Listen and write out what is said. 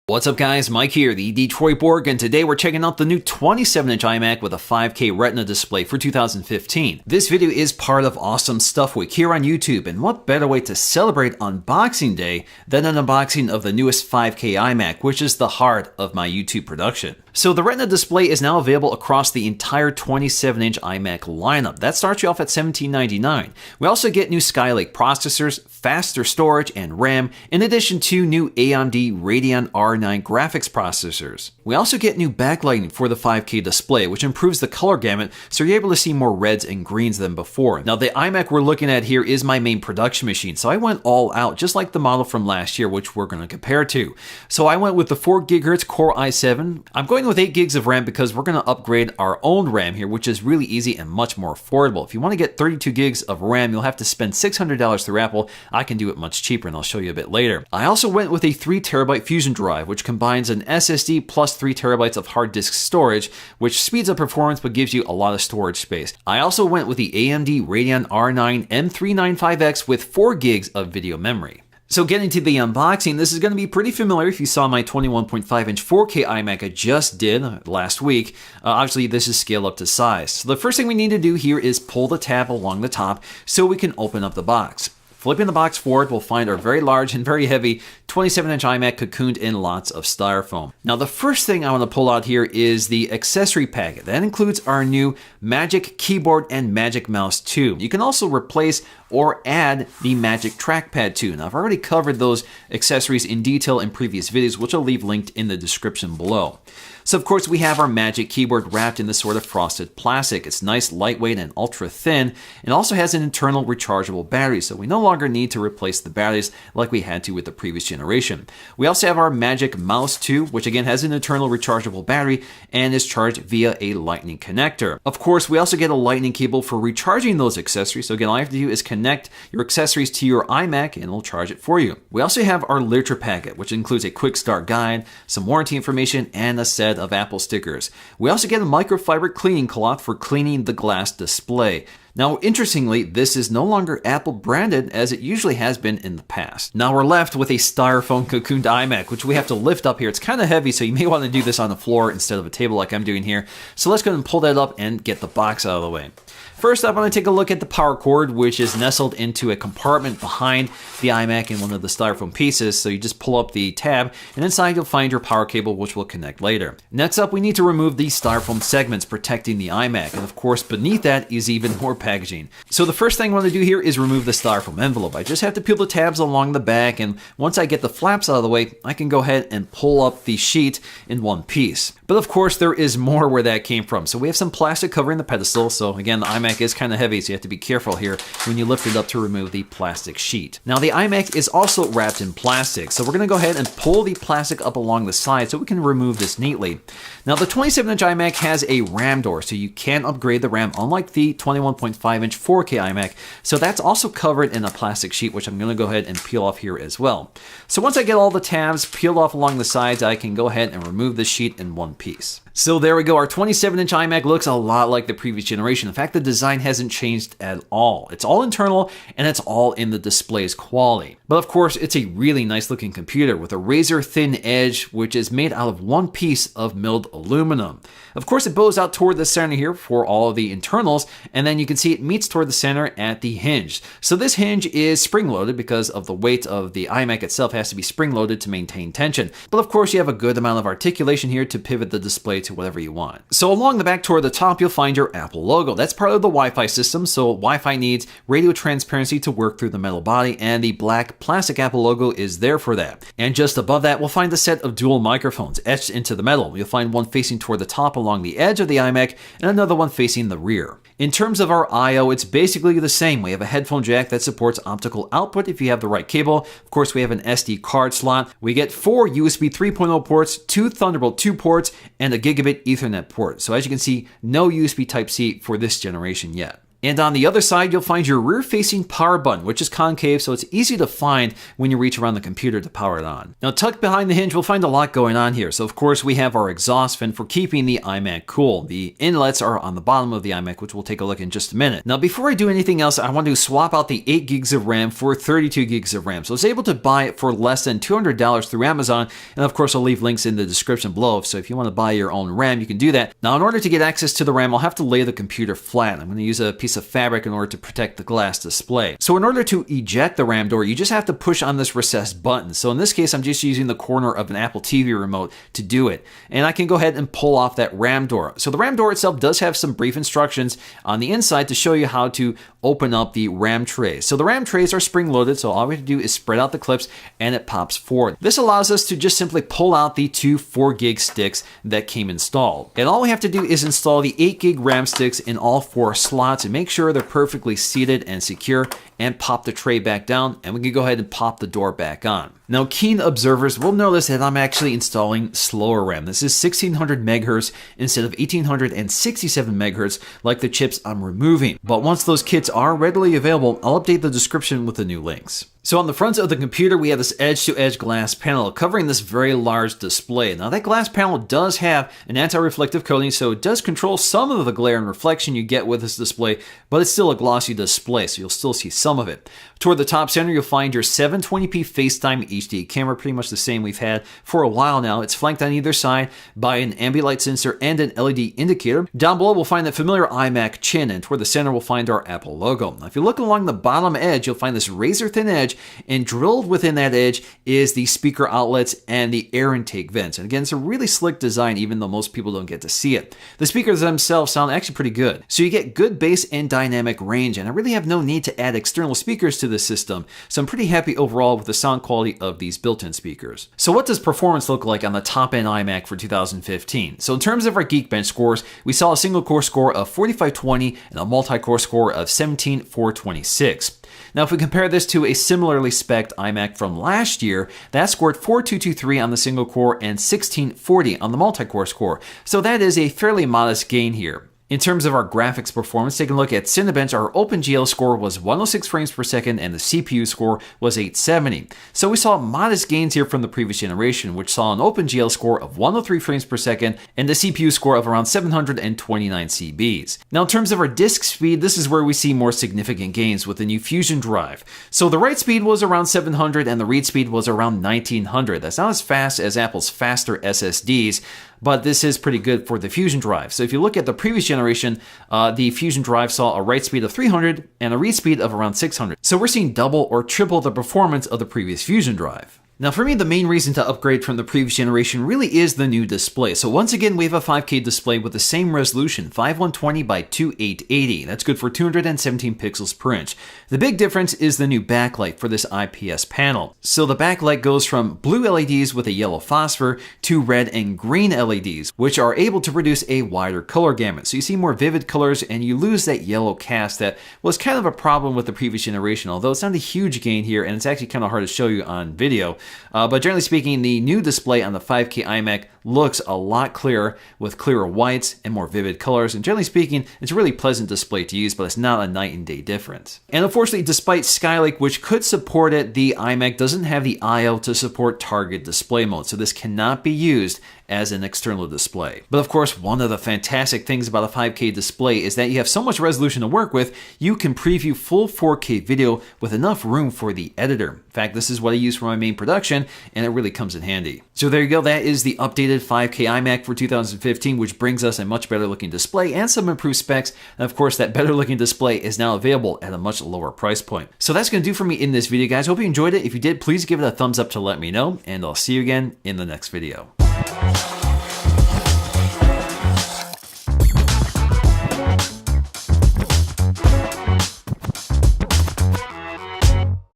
What's up guys, Mike here, the Detroit Borg, and today we're checking out the new 27-inch iMac with a 5K Retina display for 2015. This video is part of Awesome Stuff Week here on YouTube, and what better way to celebrate Unboxing Day than an unboxing of the newest 5K iMac, which is the heart of my YouTube production. So the Retina display is now available across the entire 27-inch iMac lineup. That starts you off at $17.99. We also get new Skylake processors, faster storage and RAM, in addition to new AMD Radeon R9 graphics processors. We also get new backlighting for the 5K display, which improves the color gamut so you're able to see more reds and greens than before. Now the iMac we're looking at here is my main production machine, so I went all out, just like the model from last year, which we're going to compare to. So I went with the 4 GHz Core i7. I'm going with 8 gigs of RAM because we're going to upgrade our own RAM here, which is really easy and much more affordable. If you want to get 32 gigs of RAM, you'll have to spend $600 through Apple. I can do it much cheaper, and I'll show you a bit later. I also went with a 3 TB Fusion drive, which combines an SSD plus 3 TB of hard disk storage, which speeds up performance but gives you a lot of storage space. I also went with the AMD Radeon R9 M395X with 4 gigs of video memory. So getting to the unboxing, this is going to be pretty familiar if you saw my 21.5-inch 4K iMac I just did last week. Obviously, this is scaled up to size. So the first thing we need to do here is pull the tab along the top so we can open up the box. Flipping the box forward, we'll find our very large and very heavy 27-inch iMac cocooned in lots of styrofoam. Now, the first thing I want to pull out here is the accessory packet. That includes our new Magic Keyboard and Magic Mouse 2. You can also replace or add the Magic Trackpad 2. Now, I've already covered those accessories in detail in previous videos, which I'll leave linked in the description below. So, of course, we have our Magic Keyboard wrapped in this sort of frosted plastic. It's nice, lightweight, and ultra thin. It also has an internal rechargeable battery, so we no longer need to replace the batteries like we had to with the previous generation. We also have our Magic Mouse 2, which again has an internal rechargeable battery and is charged via a lightning connector. Of course, we also get a lightning cable for recharging those accessories. So again, all you have to do is connect your accessories to your iMac and it'll charge it for you. We also have our literature packet, which includes a quick start guide, some warranty information, and a set of Apple stickers. We also get a microfiber cleaning cloth for cleaning the glass display. Now, interestingly, this is no longer Apple branded as it usually has been in the past. Now we're left with a styrofoam cocooned iMac, which we have to lift up here. It's kind of heavy, so you may want to do this on the floor instead of a table like I'm doing here. So let's go ahead and pull that up and get the box out of the way. First up, I'm going to take a look at the power cord, which is nestled into a compartment behind the iMac in one of the styrofoam pieces. So you just pull up the tab, and inside you'll find your power cable, which will connect later. Next up, we need to remove the styrofoam segments protecting the iMac, and of course, beneath that is even more packaging. So the first thing I want to do here is remove the styrofoam envelope. I just have to peel the tabs along the back, and once I get the flaps out of the way, I can go ahead and pull up the sheet in one piece. But of course, there is more where that came from. So we have some plastic covering the pedestal. So again, the iMac is kind of heavy, so you have to be careful here when you lift it up to remove the plastic sheet. Now the iMac is also wrapped in plastic, so we're going to go ahead and pull the plastic up along the side so we can remove this neatly. Now the 27-inch iMac has a RAM door, so you can upgrade the RAM unlike the 21.5-inch 4K iMac. So that's also covered in a plastic sheet, which I'm going to go ahead and peel off here as well. So once I get all the tabs peeled off along the sides, I can go ahead and remove the sheet in one piece. So there we go. Our 27-inch iMac looks a lot like the previous generation. In fact, the design hasn't changed at all. It's all internal and it's all in the display's quality. But of course, it's a really nice looking computer with a razor thin edge, which is made out of one piece of milled aluminum. Of course, it bows out toward the center here for all of the internals, and then you can see it meets toward the center at the hinge. So this hinge is spring-loaded because of the weight of the iMac itself has to be spring-loaded to maintain tension. But of course, you have a good amount of articulation here to pivot the display to whatever you want. So along the back toward the top, you'll find your Apple logo. That's part of the Wi-Fi system, so Wi-Fi needs radio transparency to work through the metal body, and the black plastic Apple logo is there for that. And just above that, we'll find a set of dual microphones etched into the metal. You'll find one facing toward the top along the edge of the iMac, and another one facing the rear. In terms of our I/O, it's basically the same. We have a headphone jack that supports optical output if you have the right cable. Of course, we have an SD card slot. We get 4 USB 3.0 ports, 2 Thunderbolt 2 ports, and a gigabit Ethernet port. So as you can see, no USB Type-C for this generation yet. And on the other side, you'll find your rear-facing power button, which is concave, so it's easy to find when you reach around the computer to power it on. Now, tucked behind the hinge, we'll find a lot going on here. So, of course, we have our exhaust fan for keeping the iMac cool. The inlets are on the bottom of the iMac, which we'll take a look in just a minute. Now, before I do anything else, I want to swap out the 8 gigs of RAM for 32 gigs of RAM. So I was able to buy it for less than $200 through Amazon, and of course, I'll leave links in the description below. So if you want to buy your own RAM, you can do that. Now, in order to get access to the RAM, I'll have to lay the computer flat. I'm going to use a piece of fabric in order to protect the glass display. So in order to eject the RAM door, you just have to push on this recessed button. So in this case, I'm just using the corner of an Apple TV remote to do it. And I can go ahead and pull off that RAM door. So the RAM door itself does have some brief instructions on the inside to show you how to open up the RAM trays. So the RAM trays are spring-loaded, so all we have to do is spread out the clips and it pops forward. This allows us to just simply pull out the two 4 gig sticks that came installed. And all we have to do is install the 8 gig RAM sticks in all 4 slots and make sure they're perfectly seated and secure, and pop the tray back down, and we can go ahead and pop the door back on. Now, keen observers will notice that I'm actually installing slower RAM. This is 1600 megahertz instead of 1867 megahertz like the chips I'm removing. But once those kits are readily available, I'll update the description with the new links. So on the front of the computer, we have this edge-to-edge glass panel covering this very large display. Now that glass panel does have an anti-reflective coating, so it does control some of the glare and reflection you get with this display, but it's still a glossy display, so you'll still see some of it. Toward the top center, you'll find your 720p FaceTime HD camera, pretty much the same we've had for a while now. It's flanked on either side by an ambient light sensor and an LED indicator. Down below, we'll find that familiar iMac chin, and toward the center, we'll find our Apple logo. Now, if you look along the bottom edge, you'll find this razor-thin edge, and drilled within that edge is the speaker outlets and the air intake vents. And again, it's a really slick design, even though most people don't get to see it. The speakers themselves sound actually pretty good. So you get good bass and dynamic range, and I really have no need to add external speakers to the system. So I'm pretty happy overall with the sound quality of these built-in speakers. So what does performance look like on the top-end iMac for 2015? So in terms of our Geekbench scores, we saw a single-core score of 4520 and a multi-core score of 17426. Now, if we compare this to a similarly spec'd iMac from last year, that scored 4223 on the single core and 1640 on the multi-core score. So that is a fairly modest gain here. In terms of our graphics performance, taking a look at Cinebench, our OpenGL score was 106 frames per second and the CPU score was 870. So we saw modest gains here from the previous generation, which saw an OpenGL score of 103 frames per second and the CPU score of around 729 CBs. Now, in terms of our disk speed, this is where we see more significant gains with the new Fusion drive. So the write speed was around 700 and the read speed was around 1900. That's not as fast as Apple's faster SSDs, but this is pretty good for the Fusion drive. So if you look at the previous generation, the Fusion drive saw a write speed of 300 and a read speed of around 600. So we're seeing double or triple the performance of the previous Fusion drive. Now for me, the main reason to upgrade from the previous generation really is the new display. So once again, we have a 5K display with the same resolution, 5120 by 2880. That's good for 217 pixels per inch. The big difference is the new backlight for this IPS panel. So the backlight goes from blue LEDs with a yellow phosphor to red and green LEDs, which are able to produce a wider color gamut. So you see more vivid colors and you lose that yellow cast that was kind of a problem with the previous generation, although it's not a huge gain here and it's actually kind of hard to show you on video. But generally speaking, the new display on the 5K iMac looks a lot clearer with clearer whites and more vivid colors. And generally speaking, it's a really pleasant display to use, but it's not a night and day difference. And unfortunately, despite Skylake, which could support it, the iMac doesn't have the I/O to support target display mode. So this cannot be used as an external display. But of course, one of the fantastic things about a 5K display is that you have so much resolution to work with, you can preview full 4K video with enough room for the editor. In fact, this is what I use for my main production, and it really comes in handy. So there you go, that is the updated 5K iMac for 2015, which brings us a much better looking display and some improved specs. And of course, that better looking display is now available at a much lower price point. So that's gonna do for me in this video, guys. Hope you enjoyed it. If you did, please give it a thumbs up to let me know, and I'll see you again in the next video.